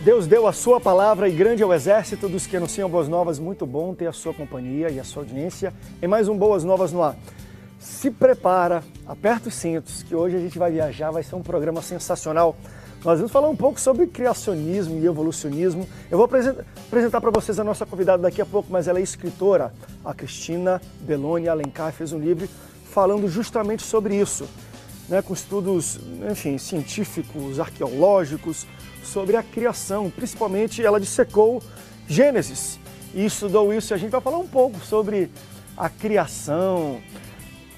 Deus deu a sua palavra e grande é o exército dos que anunciam boas novas. Muito bom ter a sua companhia e a sua audiência em mais um Boas Novas no Ar. Se prepara, aperta os cintos, que hoje a gente vai viajar, vai ser um programa sensacional. Nós vamos falar um pouco sobre criacionismo e evolucionismo. Eu vou apresentar para vocês a nossa convidada daqui a pouco, mas ela é escritora. A Cristina Belloni Alencar fez um livro falando justamente sobre isso, né, com estudos, enfim, científicos, arqueológicos, sobre a criação. Principalmente ela dissecou Gênesis e estudou isso. E a gente vai falar um pouco sobre a criação,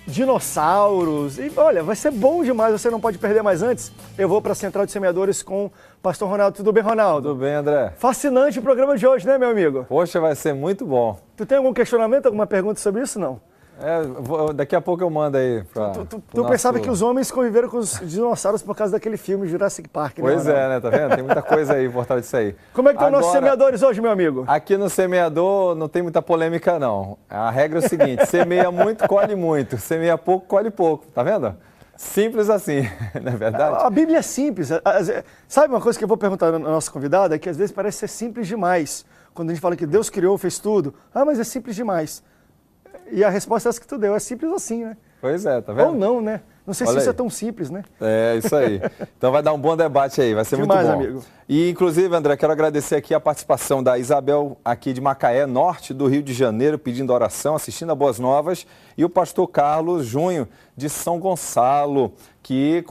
dinossauros. E olha, vai ser bom demais, você não pode perder. Mais antes, eu vou para a Central de Semeadores com o Pastor Ronaldo. Tudo bem, Ronaldo? Tudo bem, André. Fascinante o programa de hoje, né, meu amigo? Poxa, vai ser muito bom. Tu tem algum questionamento, alguma pergunta sobre isso, não? Daqui a pouco eu mando aí para Tu pensava que os homens conviveram com os dinossauros por causa daquele filme Jurassic Park, né? Pois é, né? Tá vendo? Tem muita coisa aí por trás disso aí. Como é que estão nossos semeadores hoje, meu amigo? Aqui no semeador não tem muita polêmica, não. A regra é o seguinte, semeia muito, colhe muito. Semeia pouco, colhe pouco. Tá vendo? Simples assim, não é verdade? A Bíblia é simples. Sabe uma coisa que eu vou perguntar à nossa convidada? É que às vezes parece ser simples demais. Quando a gente fala que Deus criou, fez tudo. Mas é simples demais. E a resposta é essa que tu deu, é simples assim, né? Pois é, tá vendo? Ou não, né? Não sei se isso é tão simples, né? É, isso aí. Então vai dar um bom debate aí, vai ser muito bom. Amigo. E inclusive, André, quero agradecer aqui a participação da Isabel, aqui de Macaé, norte do Rio de Janeiro, pedindo oração, assistindo a Boas Novas, e o pastor Carlos Junho, de São Gonçalo, que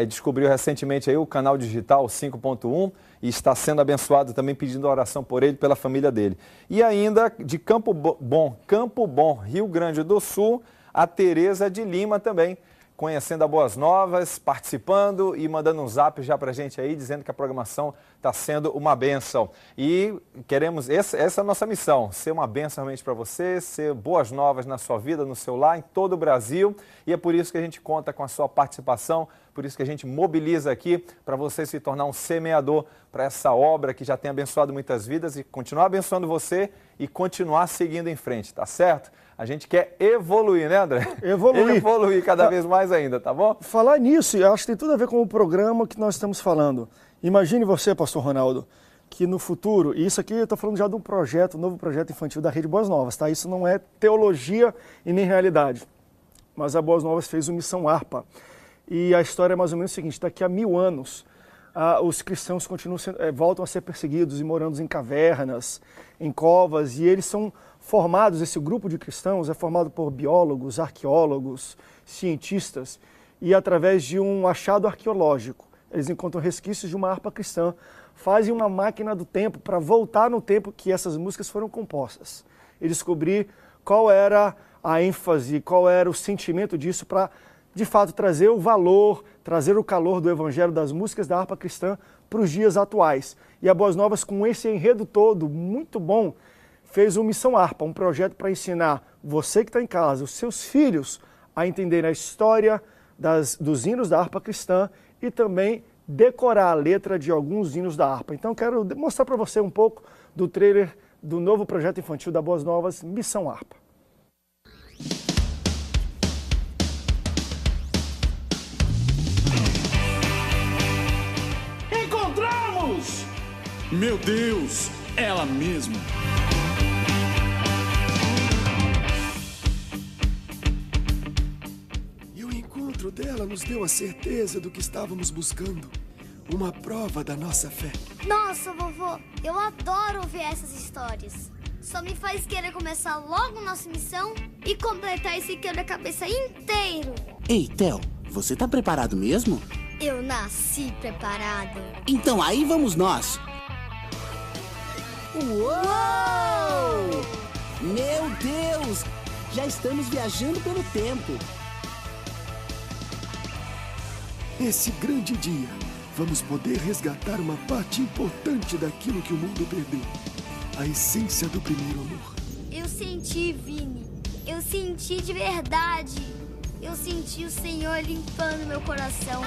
descobriu recentemente aí o canal digital 5.1, e está sendo abençoado também, pedindo oração por ele e pela família dele. E ainda de Campo Bom, Rio Grande do Sul, a Tereza de Lima também, conhecendo a Boas Novas, participando e mandando um zap já pra gente aí, dizendo que a programação está sendo uma bênção. E queremos, essa é a nossa missão, ser uma bênção realmente para você, ser boas novas na sua vida, no seu lar, em todo o Brasil. E é por isso que a gente conta com a sua participação, por isso que a gente mobiliza aqui para você se tornar um semeador para essa obra que já tem abençoado muitas vidas e continuar abençoando você e continuar seguindo em frente, tá certo? A gente quer evoluir, né, André? Evoluir cada vez mais ainda, tá bom? Falar nisso, eu acho que tem tudo a ver com o programa que nós estamos falando. Imagine você, pastor Ronaldo, que no futuro, e isso aqui eu estou falando já de um novo projeto infantil da Rede Boas Novas, tá? Isso não é teologia e nem realidade. Mas a Boas Novas fez o Missão Harpa. E a história é mais ou menos o seguinte, daqui a 1000 anos, os cristãos voltam a ser perseguidos e morando em cavernas, em covas, e eles são formados, esse grupo de cristãos é formado por biólogos, arqueólogos, cientistas, e através de um achado arqueológico, eles encontram resquícios de uma harpa cristã, fazem uma máquina do tempo para voltar no tempo que essas músicas foram compostas, e descobrir qual era a ênfase, qual era o sentimento disso para, de fato, trazer o valor, trazer o calor do evangelho das músicas da harpa cristã para os dias atuais. E a Boas Novas, com esse enredo todo, muito bom, fez o Missão Harpa, um projeto para ensinar você que está em casa, os seus filhos, a entender a história dos hinos da harpa cristã e também decorar a letra de alguns hinos da harpa. Então, quero mostrar para você um pouco do trailer do novo projeto infantil da Boas Novas, Missão Harpa. Encontramos! Meu Deus, ela mesma! O encontro dela nos deu a certeza do que estávamos buscando. Uma prova da nossa fé. Nossa, vovô, eu adoro ouvir essas histórias. Só me faz querer começar logo nossa missão e completar esse quebra-cabeça inteiro. Ei, Theo, você tá preparado mesmo? Eu nasci preparado. Então aí vamos nós. Uou! Meu Deus! Já estamos viajando pelo tempo. Nesse grande dia, vamos poder resgatar uma parte importante daquilo que o mundo perdeu. A essência do primeiro amor. Eu senti, Vini. Eu senti de verdade. Eu senti o Senhor limpando meu coração.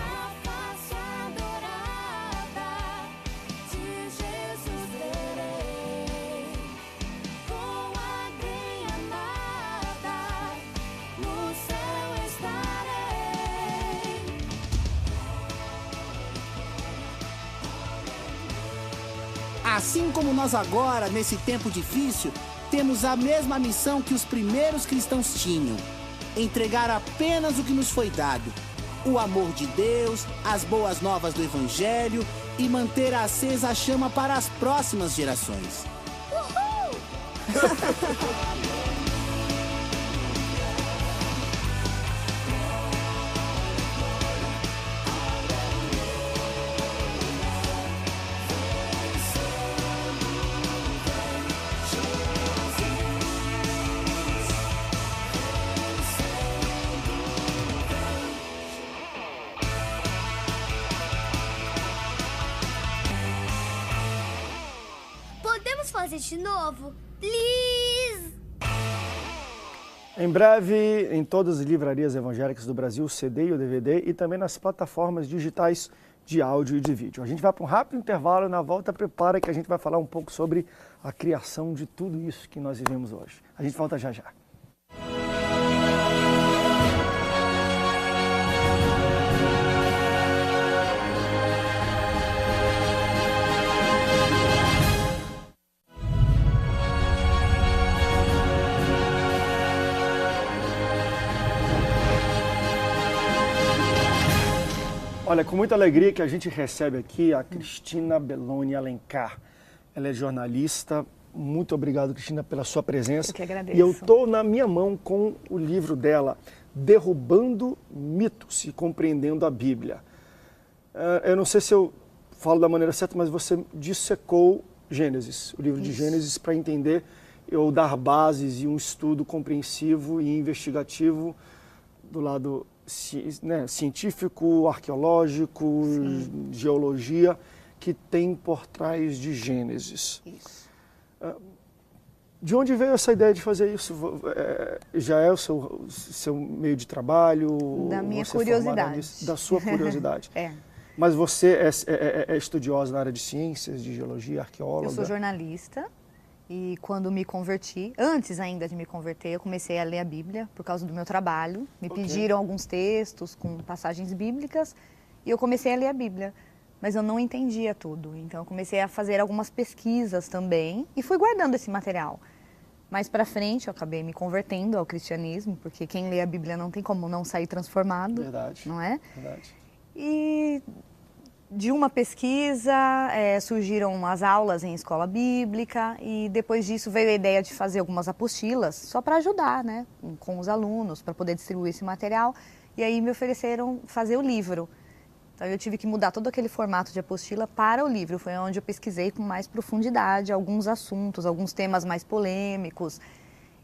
Assim como nós agora, nesse tempo difícil, temos a mesma missão que os primeiros cristãos tinham: entregar apenas o que nos foi dado, o amor de Deus, as boas novas do Evangelho e manter acesa a chama para as próximas gerações. Podemos fazer de novo? Please! Em breve, em todas as livrarias evangélicas do Brasil, o CD e o DVD, e também nas plataformas digitais de áudio e de vídeo. A gente vai para um rápido intervalo e na volta prepara que a gente vai falar um pouco sobre a criação de tudo isso que nós vivemos hoje. A gente volta já já. Olha, com muita alegria que a gente recebe aqui a Cristina Belloni Alencar. Ela é jornalista. Muito obrigado, Cristina, pela sua presença. Eu que agradeço. E eu estou na minha mão com o livro dela, Derrubando Mitos e Compreendendo a Bíblia. Eu não sei se eu falo da maneira certa, mas você dissecou Gênesis, o livro de Gênesis, para entender ou dar bases e um estudo compreensivo e investigativo do lado científico, arqueológico, geologia, que tem por trás de Gênesis. Isso. De onde veio essa ideia de fazer isso? Já é o seu meio de trabalho? Da minha Você curiosidade. Nisso, da sua curiosidade. É. Mas você é estudiosa na área de ciências, de geologia, arqueóloga? Eu sou jornalista e quando me converti, antes ainda de me converter, eu comecei a ler a Bíblia por causa do meu trabalho. Me pediram alguns textos com passagens bíblicas e eu comecei a ler a Bíblia. Mas eu não entendia tudo, então eu comecei a fazer algumas pesquisas também e fui guardando esse material. Mais para frente eu acabei me convertendo ao cristianismo, porque quem lê a Bíblia não tem como não sair transformado, Verdade. não é? Verdade. E de uma pesquisa surgiram as aulas em escola bíblica e depois disso veio a ideia de fazer algumas apostilas só para ajudar, né, com os alunos, para poder distribuir esse material. E aí me ofereceram fazer o livro. Então eu tive que mudar todo aquele formato de apostila para o livro. Foi onde eu pesquisei com mais profundidade alguns assuntos, alguns temas mais polêmicos.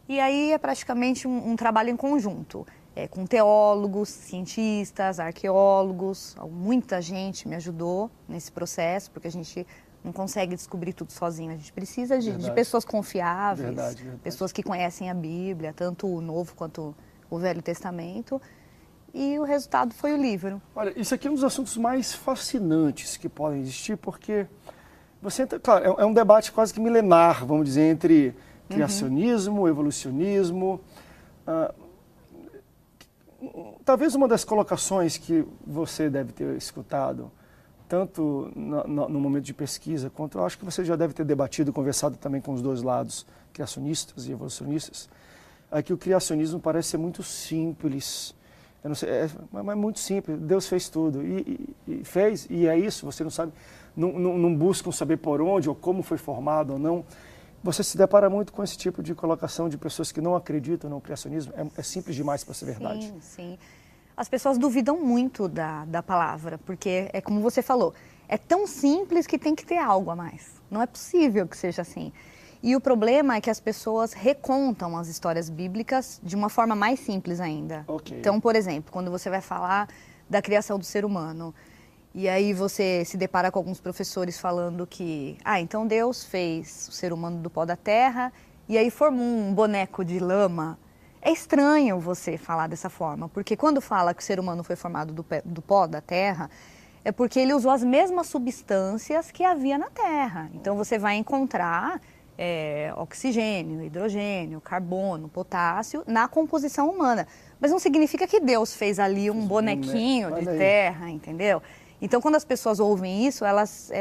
E aí é praticamente um trabalho em conjunto, com teólogos, cientistas, arqueólogos. Muita gente me ajudou nesse processo, porque a gente não consegue descobrir tudo sozinho. A gente precisa de pessoas confiáveis, Verdade. pessoas que conhecem a Bíblia, tanto o Novo quanto o Velho Testamento. E o resultado foi o livro. Olha, isso aqui é um dos assuntos mais fascinantes que podem existir, porque você entra, claro, é um debate quase que milenar, vamos dizer, entre criacionismo, evolucionismo. Talvez uma das colocações que você deve ter escutado, tanto no momento de pesquisa, quanto eu acho que você já deve ter debatido, conversado também com os dois lados, criacionistas e evolucionistas, é que o criacionismo parece ser muito simples. Eu não sei, mas muito simples. Deus fez tudo e fez, e é isso. Você não sabe, não buscam saber por onde ou como foi formado ou não. Você se depara muito com esse tipo de colocação de pessoas que não acreditam no criacionismo. É simples demais para ser verdade. Sim, sim. As pessoas duvidam muito da palavra, porque é como você falou, é tão simples que tem que ter algo a mais. Não é possível que seja assim. E o problema é que as pessoas recontam as histórias bíblicas de uma forma mais simples ainda. Okay. Então, por exemplo, quando você vai falar da criação do ser humano, e aí você se depara com alguns professores falando que, então Deus fez o ser humano do pó da terra e aí formou um boneco de lama. É estranho você falar dessa forma, porque quando fala que o ser humano foi formado do pó da terra, é porque ele usou as mesmas substâncias que havia na terra. Então você vai encontrar oxigênio, hidrogênio, carbono, potássio na composição humana. Mas não significa que Deus fez ali um bonequinho de terra, entendeu? Então, quando as pessoas ouvem isso, elas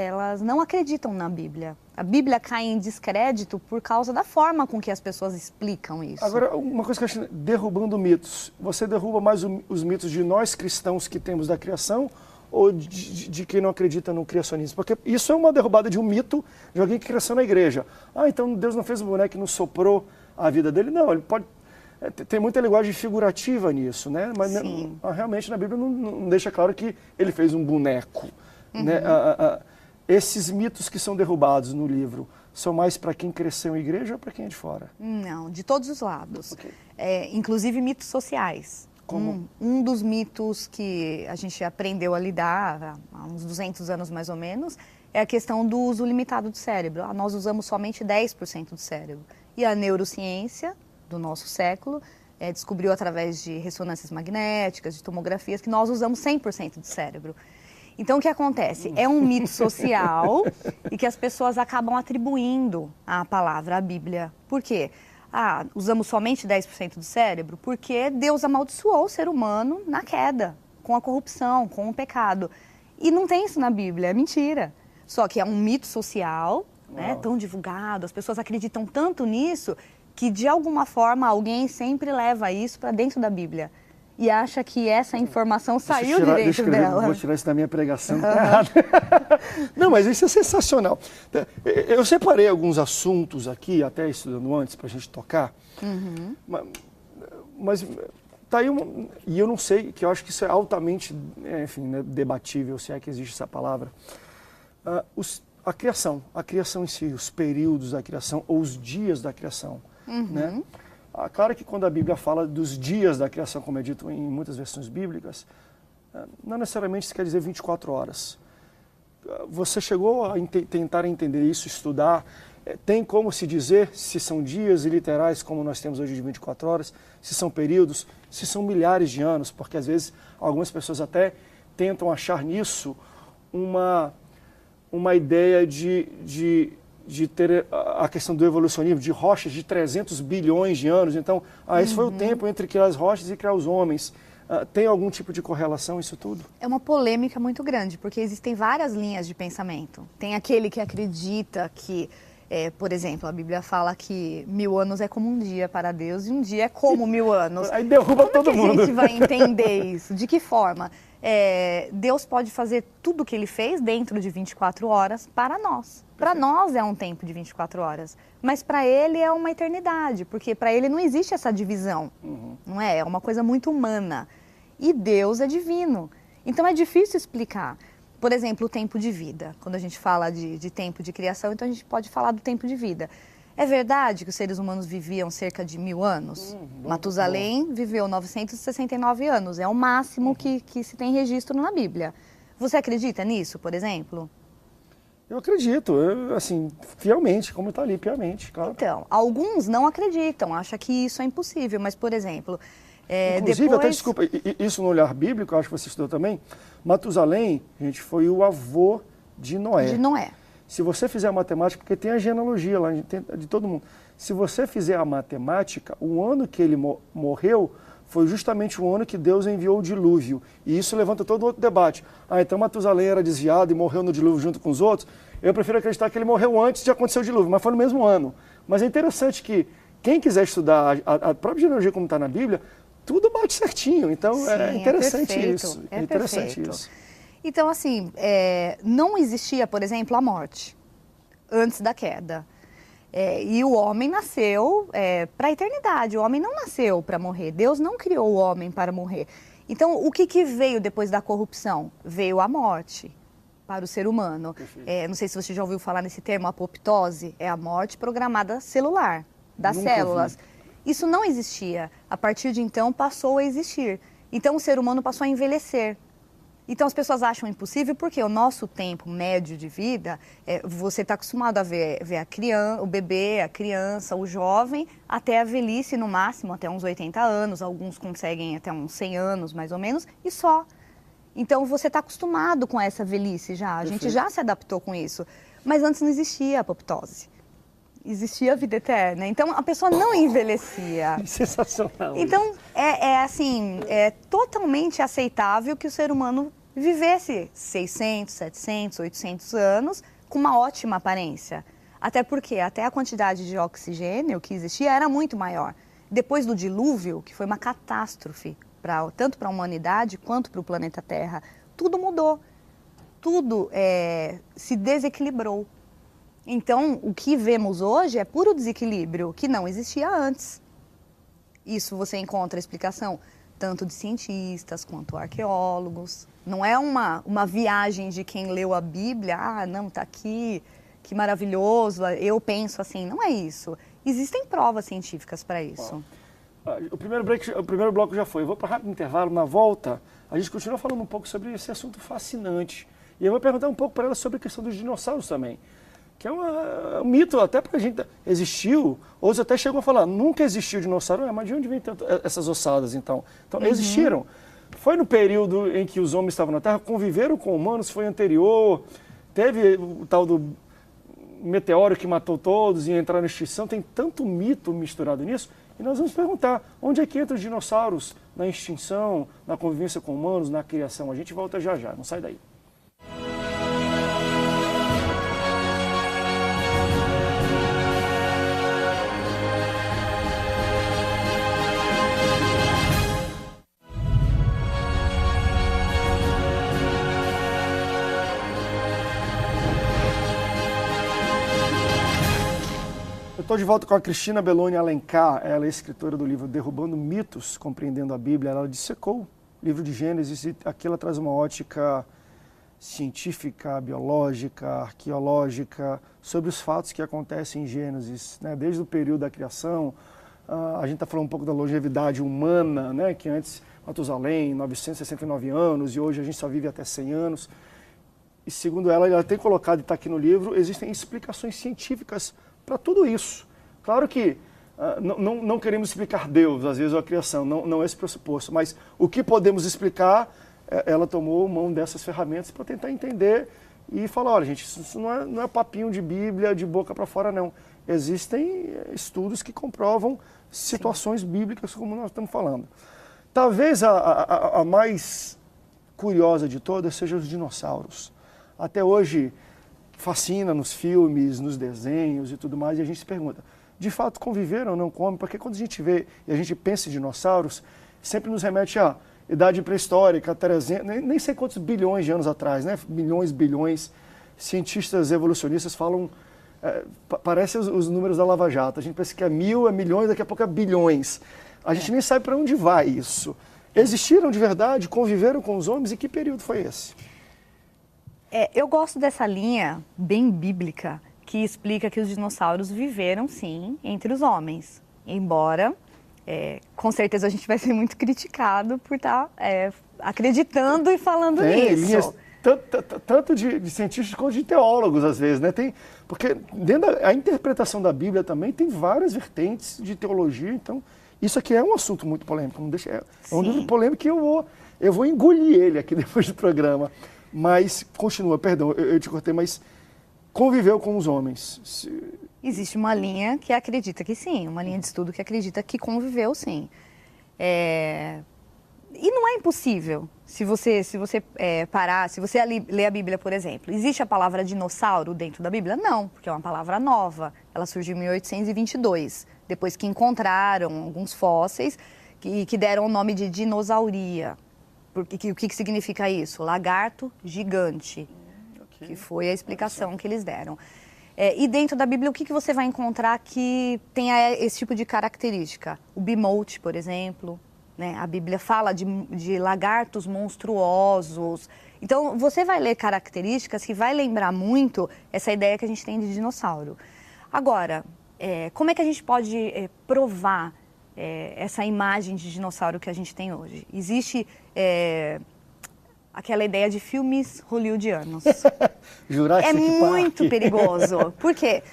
não acreditam na Bíblia. A Bíblia cai em descrédito por causa da forma com que as pessoas explicam isso. Agora, uma coisa que eu acho, derrubando mitos. Você derruba mais os mitos de nós cristãos que temos da criação ou de quem não acredita no criacionismo? Porque isso é uma derrubada de um mito de alguém que cresceu na igreja. Ah, então Deus não fez um boneco que não soprou a vida dele? Não, ele pode... Tem muita linguagem figurativa nisso, né? Mas realmente na Bíblia não deixa claro que ele fez um boneco. Né? Esses mitos que são derrubados no livro são mais para quem cresceu em igreja ou para quem é de fora? Não, de todos os lados. Okay. Inclusive mitos sociais. Como? Um dos mitos que a gente aprendeu a lidar há uns 200 anos mais ou menos é a questão do uso limitado do cérebro. Nós usamos somente 10% do cérebro. E a neurociência do nosso século descobriu através de ressonâncias magnéticas, de tomografias, que nós usamos 100% do cérebro. Então, o que acontece? É um mito social e que as pessoas acabam atribuindo à palavra, à Bíblia. Por quê? Usamos somente 10% do cérebro porque Deus amaldiçoou o ser humano na queda, com a corrupção, com o pecado. E não tem isso na Bíblia, é mentira. Só que é um mito social, né, tão divulgado, as pessoas acreditam tanto nisso que, de alguma forma, alguém sempre leva isso para dentro da Bíblia. E acha que essa informação saiu de dentro dela. Vou tirar isso da minha pregação, tá errado. Não, mas isso é sensacional. Eu separei alguns assuntos aqui, até estudando antes, para a gente tocar. Mas tá aí e eu não sei, que eu acho que isso é altamente, enfim, né, debatível, se é que existe essa palavra. A criação em si, os períodos da criação ou os dias da criação, né? Claro que quando a Bíblia fala dos dias da criação, como é dito em muitas versões bíblicas, não necessariamente isso quer dizer 24 horas. Você chegou a tentar entender isso, estudar? Tem como se dizer se são dias literais, como nós temos hoje de 24 horas, se são períodos, se são milhares de anos? Porque às vezes algumas pessoas até tentam achar nisso uma ideia de ter a questão do evolucionismo, de rochas de 300 bilhões de anos. Então, esse foi o tempo entre criar as rochas e criar os homens. Tem algum tipo de correlação isso tudo? É uma polêmica muito grande, porque existem várias linhas de pensamento. Tem aquele que acredita que, por exemplo, a Bíblia fala que 1000 anos é como um dia para Deus e um dia é como 1000 anos. Aí derruba todo mundo. Como a gente vai entender isso? De que forma? Deus pode fazer tudo o que Ele fez dentro de 24 horas para nós. Para nós é um tempo de 24 horas, mas para Ele é uma eternidade, porque para Ele não existe essa divisão, não é? É uma coisa muito humana. E Deus é divino. Então é difícil explicar. Por exemplo, o tempo de vida. Quando a gente fala de tempo de criação, então a gente pode falar do tempo de vida. É verdade que os seres humanos viviam cerca de 1000 anos? Matusalém viveu 969 anos. É o máximo que se tem registro na Bíblia. Você acredita nisso, por exemplo? Eu acredito, assim, fielmente, como está ali, piamente, claro. Então, alguns não acreditam, acham que isso é impossível, mas, por exemplo... Inclusive, depois... até desculpa, isso no olhar bíblico, eu acho que você estudou também, Matusalém, gente, foi o avô de Noé. De Noé. Se você fizer a matemática, porque tem a genealogia lá de todo mundo, se você fizer a matemática, o ano que ele morreu foi justamente o ano que Deus enviou o dilúvio. E isso levanta todo outro debate. Então Matusalém era desviado e morreu no dilúvio junto com os outros. Eu prefiro acreditar que ele morreu antes de acontecer o dilúvio, mas foi no mesmo ano. Mas é interessante que quem quiser estudar a própria genealogia como está na Bíblia, tudo bate certinho. Então Sim, é interessante isso. É interessante isso. Então, assim, não existia, por exemplo, a morte antes da queda. E o homem nasceu para a eternidade, o homem não nasceu para morrer, Deus não criou o homem para morrer. Então, o que veio depois da corrupção? Veio a morte para o ser humano. Não sei se você já ouviu falar nesse termo, apoptose, é a morte programada celular, das células. Isso não existia, a partir de então passou a existir. Então, o ser humano passou a envelhecer. Então as pessoas acham impossível porque o nosso tempo médio de vida, você está acostumado a ver a criança, o bebê, a criança, o jovem, até a velhice no máximo, até uns 80 anos, alguns conseguem até uns 100 anos mais ou menos, e só. Então você está acostumado com essa velhice já, a gente já se adaptou com isso. Mas antes não existia a apoptose, existia a vida eterna, então a pessoa não envelhecia. Sensacional. Então é totalmente aceitável que o ser humano vivesse 600, 700, 800 anos com uma ótima aparência. Até porque até a quantidade de oxigênio que existia era muito maior. Depois do dilúvio, que foi uma catástrofe, tanto para a humanidade quanto para o planeta Terra, tudo mudou. Tudo se desequilibrou. Então, o que vemos hoje é puro desequilíbrio, que não existia antes. Isso você encontra explicação tanto de cientistas quanto arqueólogos. Não é uma viagem de quem leu a Bíblia, não, está aqui, que maravilhoso, eu penso assim. Não é isso. Existem provas científicas para isso. O primeiro bloco já foi. Eu vou para um rápido intervalo. Na volta, a gente continua falando um pouco sobre esse assunto fascinante. E eu vou perguntar um pouco para ela sobre a questão dos dinossauros também. Que é um mito, até para a gente. Existiu, outros até chegam a falar, nunca existiu dinossauro. Mas de onde vem essas ossadas, então? Então, existiram. Foi no período em que os homens estavam na Terra, conviveram com humanos, foi anterior, teve o tal do meteoro que matou todos e entraram em extinção. Tem tanto mito misturado nisso. E nós vamos perguntar, onde é que entram os dinossauros na extinção, na convivência com humanos, na criação? A gente volta já já, não sai daí. Estou de volta com a Cristina Belloni Alencar, ela é escritora do livro Derrubando Mitos, Compreendendo a Bíblia. Ela dissecou o livro de Gênesis e aqui ela traz uma ótica científica, biológica, arqueológica, sobre os fatos que acontecem em Gênesis, né? Desde o período da criação, a gente está falando um pouco da longevidade humana, né? Que antes, Matusalém, 969 anos, e hoje a gente só vive até 100 anos. E segundo ela tem colocado e está aqui no livro, existem explicações científicas para tudo isso. Claro que não queremos explicar Deus, às vezes, ou a criação, não é esse pressuposto, mas o que podemos explicar, ela tomou mão dessas ferramentas para tentar entender e falar, olha, gente, isso não é papinho de Bíblia, de boca para fora, não. Existem estudos que comprovam situações bíblicas, como nós estamos falando. Talvez a mais curiosa de todas seja os dinossauros. Até hoje fascina nos filmes, nos desenhos e tudo mais, e a gente se pergunta, de fato conviveram ou não comem? Porque quando a gente vê e a gente pensa em dinossauros, sempre nos remete à idade pré-histórica, 300, nem sei quantos bilhões de anos atrás, né? Milhões, bilhões. Cientistas evolucionistas falam, parece os números da Lava Jato, a gente pensa que é milhões, daqui a pouco é bilhões. A gente nem sabe para onde vai isso. Existiram de verdade, conviveram com os homens, e que período foi esse? Eu gosto dessa linha bem bíblica que explica que os dinossauros viveram, sim, entre os homens. Embora, com certeza, a gente vai ser muito criticado por estar acreditando e falando nisso. Linhas, tanto de cientistas quanto de teólogos, às vezes, né? Porque dentro da interpretação da Bíblia também tem várias vertentes de teologia, então isso aqui é um assunto muito polêmico. Não deixa, é um livro polêmico que eu vou engolir ele aqui depois do programa. Mas, continua, perdão, eu te cortei, mas conviveu com os homens. Existe uma linha que acredita que sim, uma linha de estudo que acredita que conviveu sim. E não é impossível, se você parar, se você ler a Bíblia, por exemplo. Existe a palavra dinossauro dentro da Bíblia? Não, porque é uma palavra nova. Ela surgiu em 1822, depois que encontraram alguns fósseis que deram o nome de dinosauria. O que significa isso? Lagarto gigante, que foi a explicação que eles deram. E dentro da Bíblia, o que você vai encontrar que tenha esse tipo de característica? O bimote, por exemplo, né? A Bíblia fala de lagartos monstruosos. Então, você vai ler características que vai lembrar muito essa ideia que a gente tem de dinossauro. Agora, como é que a gente pode provar essa imagem de dinossauro que a gente tem hoje? Existe aquela ideia de filmes hollywoodianos. Jurassic Park. Muito perigoso. Porque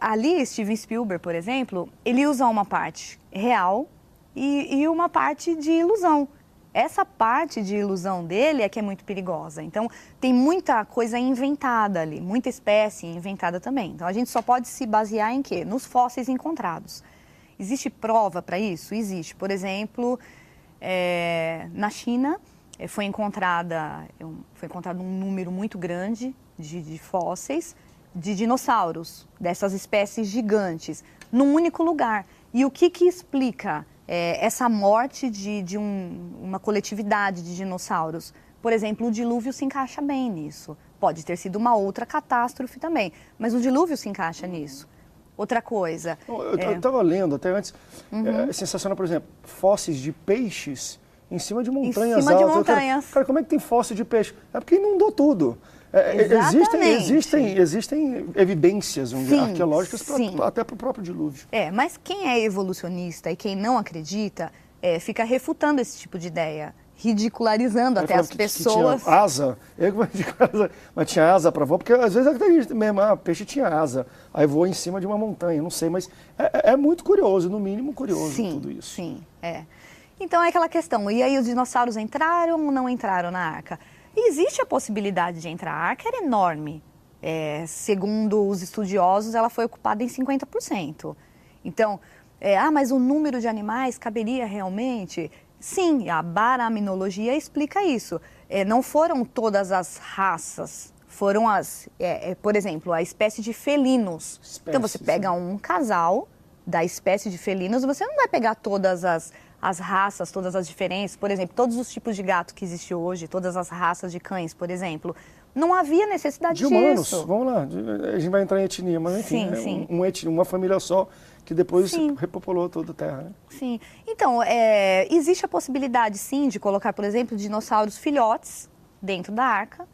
ali, Steven Spielberg, por exemplo, ele usa uma parte real e uma parte de ilusão. Essa parte de ilusão dele é que é muito perigosa. Então, tem muita coisa inventada ali, muita espécie inventada também. Então, a gente só pode se basear em quê? Nos fósseis encontrados. Existe prova para isso? Existe. Por exemplo, na China, foi encontrado um número muito grande de fósseis de dinossauros, dessas espécies gigantes, num único lugar. E o que explica essa morte de uma coletividade de dinossauros? Por exemplo, o dilúvio se encaixa bem nisso. Pode ter sido uma outra catástrofe também, mas o dilúvio se encaixa nisso. Outra coisa... Eu estava lendo até antes, é sensacional, por exemplo, fósseis de peixes em cima de montanhas altas. Em cima de montanhas. Cara, como é que tem fóssil de peixe? É porque inundou tudo. Existem evidências arqueológicas até para o próprio dilúvio. Mas quem é evolucionista e quem não acredita fica refutando esse tipo de ideia, ridicularizando até as pessoas. Que tinha asa, mas tinha asa para voar, porque às vezes acredita mesmo, peixe tinha asa, aí voa em cima de uma montanha, não sei, mas é muito curioso, no mínimo curioso tudo isso. Sim, Então é aquela questão, e aí os dinossauros entraram ou não entraram na arca? Existe a possibilidade de entrar, a arca era enorme. Segundo os estudiosos, ela foi ocupada em 50%. Então, mas o número de animais caberia realmente? Sim, a baraminologia explica isso. Não foram todas as raças, foram por exemplo, a espécie de felinos. Então você pega um casal da espécie de felinos, você não vai pegar todas as raças, todas as diferenças, por exemplo, todos os tipos de gato que existe hoje, todas as raças de cães, por exemplo, não havia necessidade disso. De humanos, vamos lá, a gente vai entrar em etnia, mas enfim, uma família só que depois repopulou toda a Terra. Né? Sim, então, existe a possibilidade, sim, de colocar, por exemplo, dinossauros filhotes dentro da arca.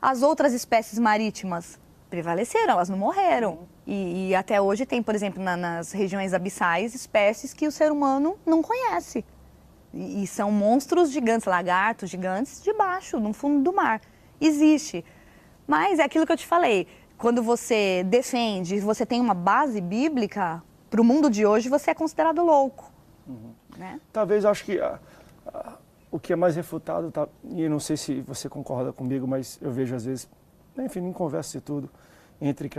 As outras espécies marítimas prevaleceram, elas não morreram. E até hoje tem, por exemplo, nas regiões abissais, espécies que o ser humano não conhece. E são monstros gigantes, lagartos gigantes, debaixo, no fundo do mar. Existe. Mas é aquilo que eu te falei, quando você defende, você tem uma base bíblica, para o mundo de hoje você é considerado louco. Né? Talvez, acho que o que é mais refutado, e não sei se você concorda comigo, mas eu vejo às vezes, enfim, em conversa e tudo, entre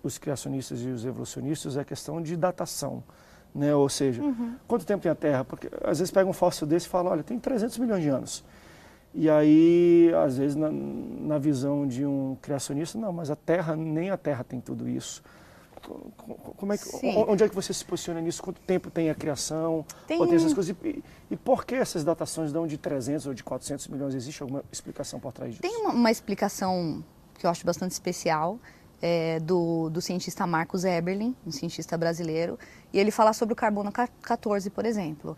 os criacionistas e os evolucionistas, é a questão de datação, né? Ou seja, quanto tempo tem a Terra? Porque às vezes pega um fóssil desse e fala, olha, tem 300 milhões de anos. E aí, às vezes, na visão de um criacionista, não, mas nem a Terra tem tudo isso. Onde é que você se posiciona nisso? Quanto tempo tem a criação? Ou tem essas coisas? E por que essas datações dão de 300 ou de 400 milhões? Existe alguma explicação por trás disso? Tem uma explicação que eu acho bastante especial, do cientista Marcos Eberlin, um cientista brasileiro, e ele fala sobre o carbono 14, por exemplo.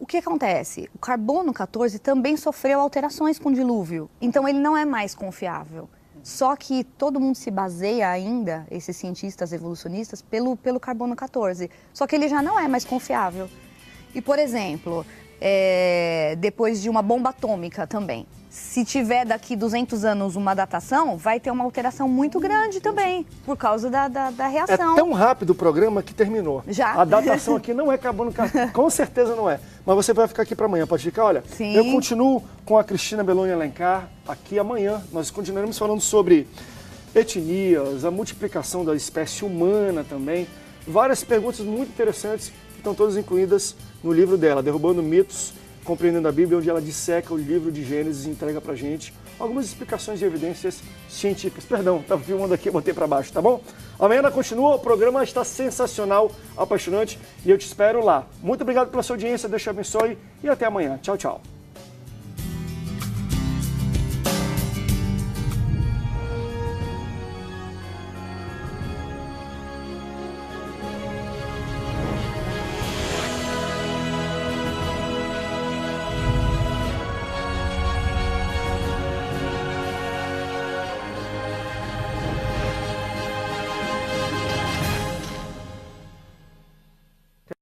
O que acontece? O carbono 14 também sofreu alterações com o dilúvio, então ele não é mais confiável. Só que todo mundo se baseia ainda, esses cientistas evolucionistas, pelo carbono 14. Só que ele já não é mais confiável. E, por exemplo, depois de uma bomba atômica também, se tiver daqui 200 anos uma datação, vai ter uma alteração muito grande também, por causa da reação. É tão rápido o programa que terminou. Já. A datação aqui não é carbono 14, com certeza não é. Mas você vai ficar aqui para amanhã, pode ficar? Olha, Sim. Eu continuo com a Cristina Belloni Alencar aqui amanhã. Nós continuaremos falando sobre etnias, a multiplicação da espécie humana também. Várias perguntas muito interessantes que estão todas incluídas no livro dela, Derrubando Mitos, Compreendendo a Bíblia, onde ela disseca o livro de Gênesis e entrega pra gente algumas explicações e evidências científicas. Perdão, estava filmando aqui, botei para baixo, tá bom? Amanhã ela continua, o programa está sensacional, apaixonante e eu te espero lá. Muito obrigado pela sua audiência, Deus te abençoe e até amanhã. Tchau, tchau.